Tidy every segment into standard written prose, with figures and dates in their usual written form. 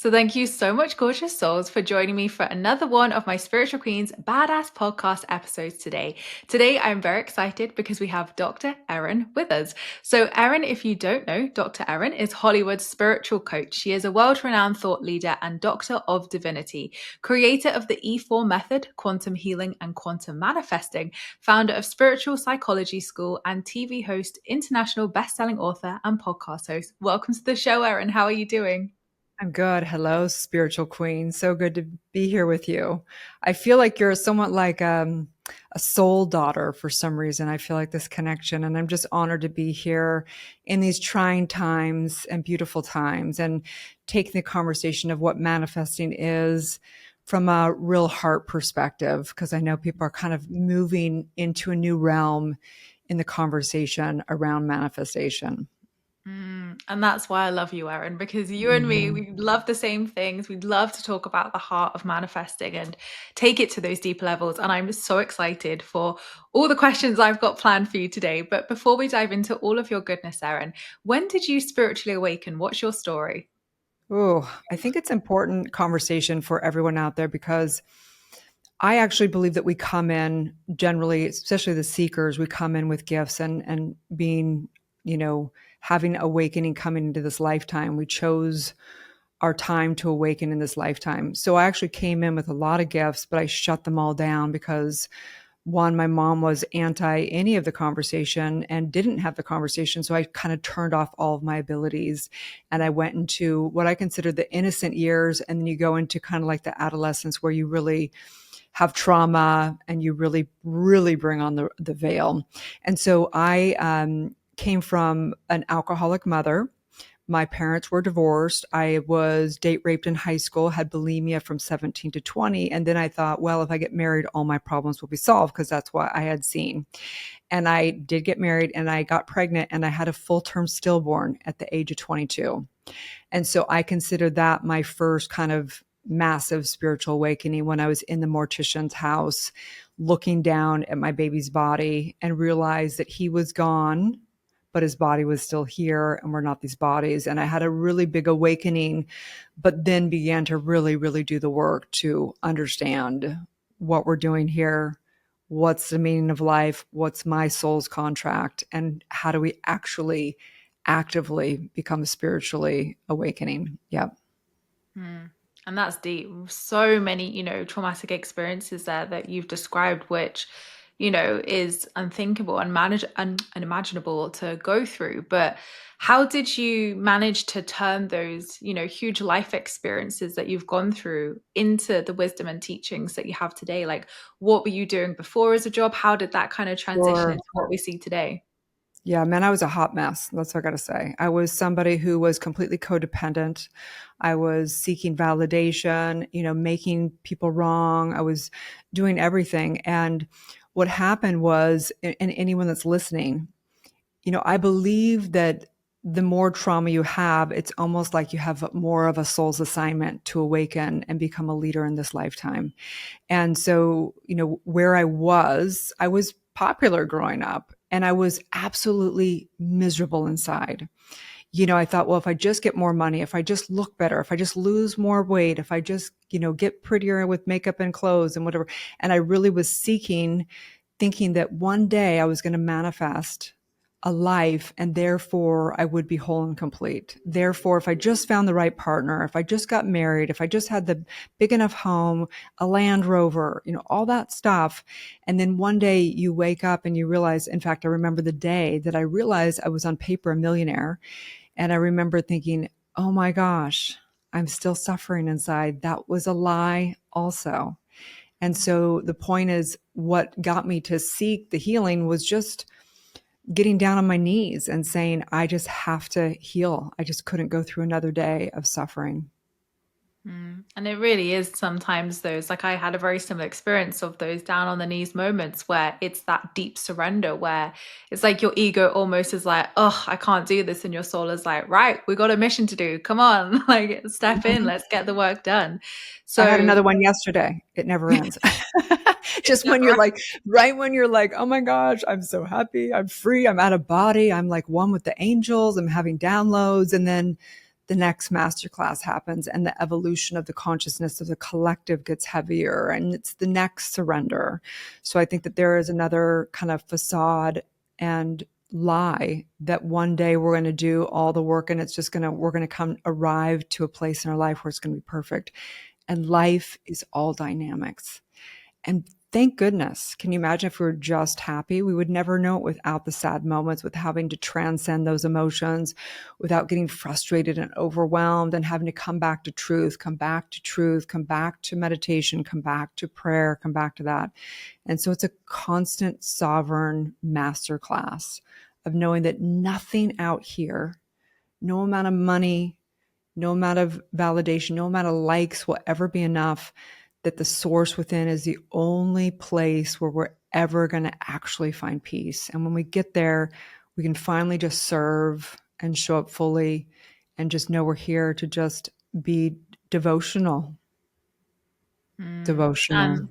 So thank you so much, gorgeous souls, for joining me for another one of my Spiritual Queens Badass podcast episodes today. Today, I'm very excited because we have Dr. Erin with us. So Erin, if you don't know, Dr. Erin is Hollywood's spiritual coach. She is a world-renowned thought leader and doctor of divinity, creator of the E4 method, quantum healing and quantum manifesting, founder of Spiritual Psychology School and TV host, international best-selling author and podcast host. Welcome to the show, Erin. How are you doing? I'm good. Hello, spiritual queen. So good to be here with you. I feel like you're somewhat like a soul daughter for some reason. I feel like this connection, and I'm just honored to be here in these trying times and beautiful times and taking the conversation of what manifesting is from a real heart perspective, because I know people are kind of moving into a new realm in the conversation around manifestation. And that's why I love you, Erin, because you and me, Mhm. we love the same things. We'd love to talk about the heart of manifesting and take it to those deep levels. And I'm so excited for all the questions I've got planned for you today. But before we dive into all of your goodness, Erin, when did you spiritually awaken? What's your story? Oh, I think it's important conversation for everyone out there because I actually believe that we come in generally, especially the seekers, we come in with gifts and being, you know, having awakening coming into this lifetime. We chose our time to awaken in this lifetime. So I actually came in with a lot of gifts, but I shut them all down because one, my mom was anti any of the conversation and didn't have the conversation. So I kind of turned off all of my abilities and I went into what I consider the innocent years. And then you go into kind of like the adolescence where you really have trauma and you really, really bring on the veil. And so I came from an alcoholic mother. My parents were divorced. I was date raped in high school, had bulimia from 17 to 20. And then I thought, well, if I get married, all my problems will be solved because that's what I had seen. And I did get married and I got pregnant and I had a full term stillborn at the age of 22. And so I consider that my first kind of massive spiritual awakening when I was in the mortician's house, looking down at my baby's body and realized that he was gone, but his body was still here and we're not these bodies. And I had a really big awakening, but then began to really, really do the work to understand what we're doing here. What's the meaning of life? What's my soul's contract? And how do we actually actively become spiritually awakening? Yep. Hmm. And that's deep. So many, traumatic experiences there that you've described, which, is unthinkable and unimaginable to go through. But how did you manage to turn those, huge life experiences that you've gone through into the wisdom and teachings that you have today? Like, what were you doing before as a job? How did that kind of transition Sure. into what we see today? Yeah, man, I was a hot mess. That's what I got to say. I was somebody who was completely codependent. I was seeking validation, making people wrong. I was doing everything. And what happened was, and anyone that's listening, I believe that the more trauma you have, it's almost like you have more of a soul's assignment to awaken and become a leader in this lifetime. And so, where I was popular growing up and I was absolutely miserable inside. I thought, well, if I just get more money, if I just look better, if I just lose more weight, if I just, get prettier with makeup and clothes and whatever. And I really was seeking, thinking that one day I was going to manifest a life and therefore I would be whole and complete. Therefore, if I just found the right partner, if I just got married, if I just had the big enough home, a Land Rover, all that stuff. And then one day you wake up and you realize, in fact, I remember the day that I realized I was on paper a millionaire. And I remember thinking, oh my gosh, I'm still suffering inside. That was a lie also. And so the point is, what got me to seek the healing was just getting down on my knees and saying, I just have to heal. I just couldn't go through another day of suffering. And it really is sometimes those, like I had a very similar experience of those down on the knees moments where it's that deep surrender where it's like your ego almost is like, oh, I can't do this. And your soul is like, right, we got a mission to do. Come on, like step in, Mhm. let's get the work done. I had So another one yesterday. It never ends. it's Just when you're never, like, right when you're like, oh my gosh, I'm so happy. I'm free. I'm out of body. I'm like one with the angels. I'm having downloads. And then the next masterclass happens and the evolution of the consciousness of the collective gets heavier and it's the next surrender. So I think that there is another kind of facade and lie that one day we're going to do all the work and it's just going to, we're going to arrive to a place in our life where it's going to be perfect. And life is all dynamics. And thank goodness. Can you imagine if we were just happy? We would never know it without the sad moments, with having to transcend those emotions, without getting frustrated and overwhelmed and having to come back to truth, come back to truth, come back to meditation, come back to prayer, come back to that. And so it's a constant sovereign masterclass of knowing that nothing out here, no amount of money, no amount of validation, no amount of likes will ever be enough, that the source within is the only place where we're ever going to actually find peace. And when we get there, we can finally just serve and show up fully and just know we're here to just be devotional. Devotional. And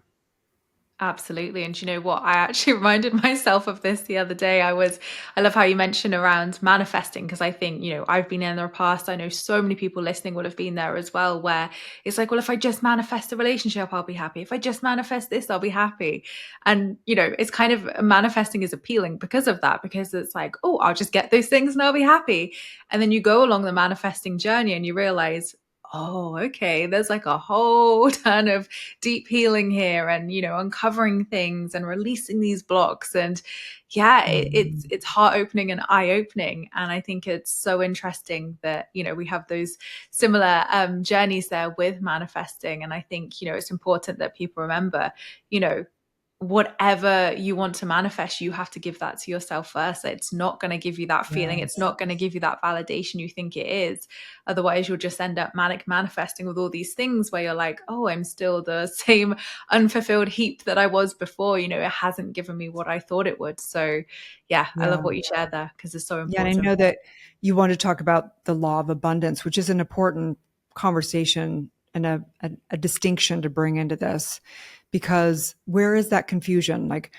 absolutely. And you know what? I actually reminded myself of this the other day. I love how you mentioned around manifesting, because I think, I've been in the past. I know so many people listening would have been there as well, where it's like, well, if I just manifest a relationship, I'll be happy. If I just manifest this, I'll be happy. And, it's kind of manifesting is appealing because of that, because it's like, oh, I'll just get those things and I'll be happy. And then you go along the manifesting journey and you realize, oh, okay, there's like a whole ton of deep healing here, and uncovering things and releasing these blocks. And yeah, it's heart opening and eye opening. And I think it's so interesting that we have those similar journeys there with manifesting. And I think it's important that people remember, whatever you want to manifest, you have to give that to yourself first. It's not going to give you that feeling. It's Yes. not going to give you that validation you think it is. Otherwise, you'll just end up manic manifesting with all these things where you're like, oh, I'm still the same unfulfilled heap that I was before. It hasn't given me what I thought it would. So yeah, I Yeah. love what you shared there, because it's so Yeah. And I important. know that you want to talk about the law of abundance, which is an important conversation and a distinction to bring into this, because where is that confusion? Like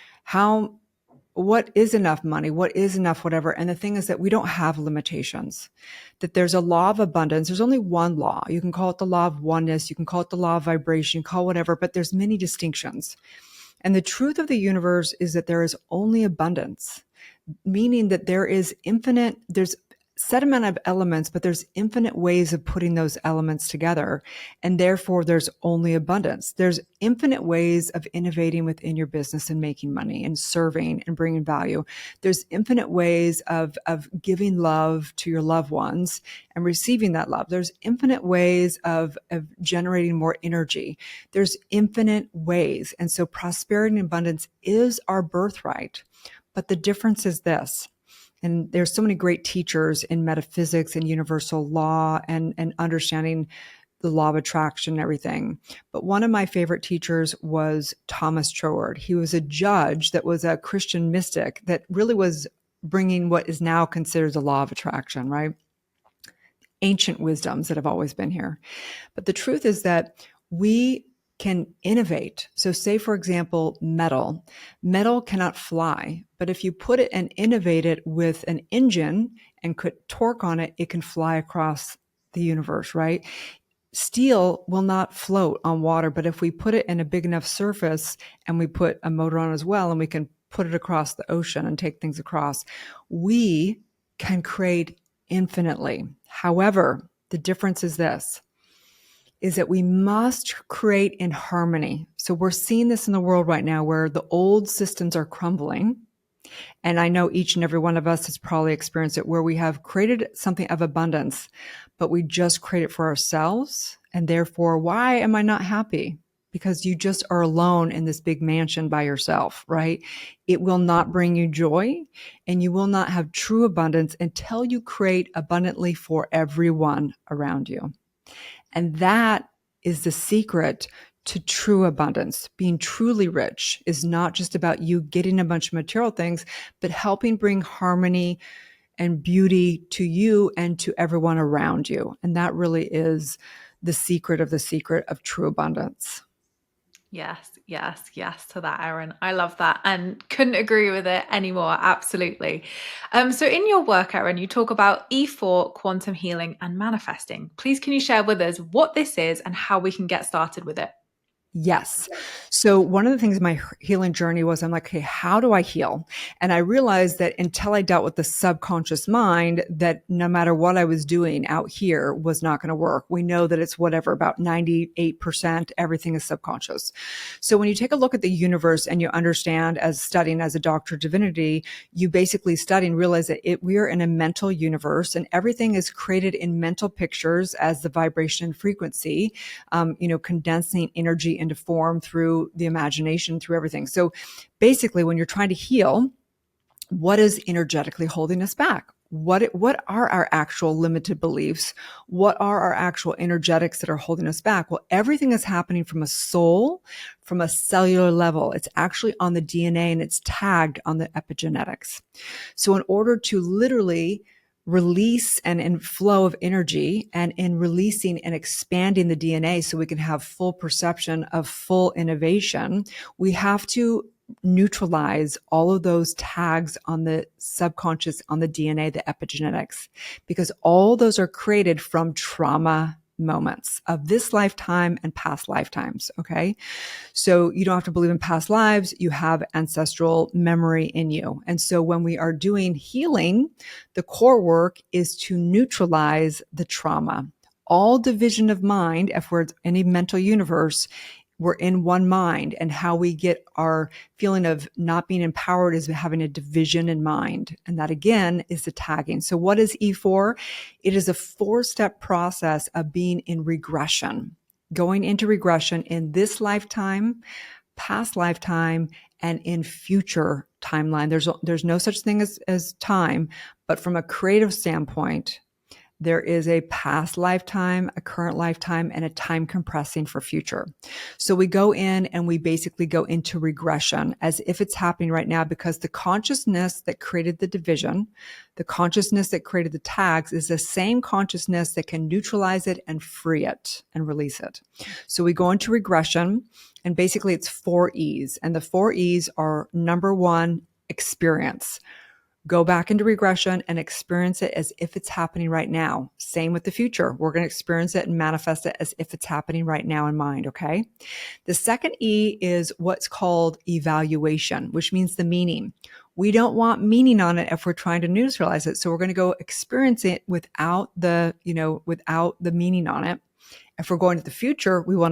what is enough money? What is enough, whatever? And the thing is that we don't have limitations, that there's a law of abundance. There's only one law. You can call it the law of oneness. You can call it the law of vibration, call whatever, but there's many distinctions. And the truth of the universe is that there is only abundance, meaning that there's set amount of elements, but there's infinite ways of putting those elements together. And therefore there's only abundance. There's infinite ways of innovating within your business and making money and serving and bringing value. There's infinite ways of giving love to your loved ones and receiving that love. There's infinite ways of generating more energy. There's infinite ways. And so prosperity and abundance is our birthright. But the difference is this, and there's so many great teachers in metaphysics and universal law and understanding the law of attraction and everything. But one of my favorite teachers was Thomas Troward. He was a judge that was a Christian mystic that really was bringing what is now considered the law of attraction, right? Ancient wisdoms that have always been here. But the truth is that we can innovate. So say, for example, metal. Metal cannot fly, but if you put it and innovate it with an engine and put torque on it, it can fly across the universe, right? Steel will not float on water, but if we put it in a big enough surface and we put a motor on as well, and we can put it across the ocean and take things across, we can create infinitely. However, the difference is this, is that we must create in harmony. So we're seeing this in the world right now where the old systems are crumbling. And I know each and every one of us has probably experienced it, where we have created something of abundance, but we just create it for ourselves. And therefore, why am I not happy? Because you just are alone in this big mansion by yourself, right? It will not bring you joy, and you will not have true abundance until you create abundantly for everyone around you. And that is the secret to true abundance. Being truly rich is not just about you getting a bunch of material things, but helping bring harmony and beauty to you and to everyone around you. And that really is the secret of true abundance. Yes, yes, yes to that, Erin. I love that and couldn't agree with it anymore. Absolutely. So in your work, Erin, you talk about E4, quantum healing, and manifesting. Please, can you share with us what this is and how we can get started with it? Yes. So one of the things in my healing journey was I'm like, okay, how do I heal? And I realized that until I dealt with the subconscious mind, that no matter what I was doing out here was not going to work. We know that it's whatever, about 98%, everything is subconscious. So when you take a look at the universe and you understand, as studying as a doctor of divinity, you basically study and realize that we are in a mental universe and everything is created in mental pictures as the vibration and frequency, condensing energy into form through the imagination, through everything. So basically, when you're trying to heal, what is energetically holding us back? What are our actual limited beliefs? What are our actual energetics that are holding us back? Well, everything is happening from a soul, from a cellular level. It's actually on the DNA and it's tagged on the epigenetics. So in order to literally release and in flow of energy and in releasing and expanding the DNA so we can have full perception of full innovation, we have to neutralize all of those tags on the subconscious, on the DNA, the epigenetics, because all those are created from trauma moments of this lifetime and past lifetimes. Okay. So you don't have to believe in past lives. You have ancestral memory in you. And so when we are doing healing, the core work is to neutralize the trauma. All division of mind, if we're in a mental universe, we're in one mind, and how we get our feeling of not being empowered is having a division in mind. And that again is the tagging. So what is E4? It is a 4-step process of being in regression, going into regression in this lifetime, past lifetime, and in future timeline. There's no such thing as time, but from a creative standpoint, there is a past lifetime, a current lifetime, and a time compressing for future. So we go in and we basically go into regression as if it's happening right now, because the consciousness that created the division, the consciousness that created the tags, is the same consciousness that can neutralize it and free it and release it. So we go into regression, and basically it's 4 E's. And the 4 E's are: number 1, experience. Go back into regression and experience it as if it's happening right now. Same with the future. We're going to experience it and manifest it as if it's happening right now in mind, okay? The second E is what's called evaluation, which means the meaning. We don't want meaning on it if we're trying to neutralize it. So we're going to go experience it without the meaning on it. If we're going to the future, we want to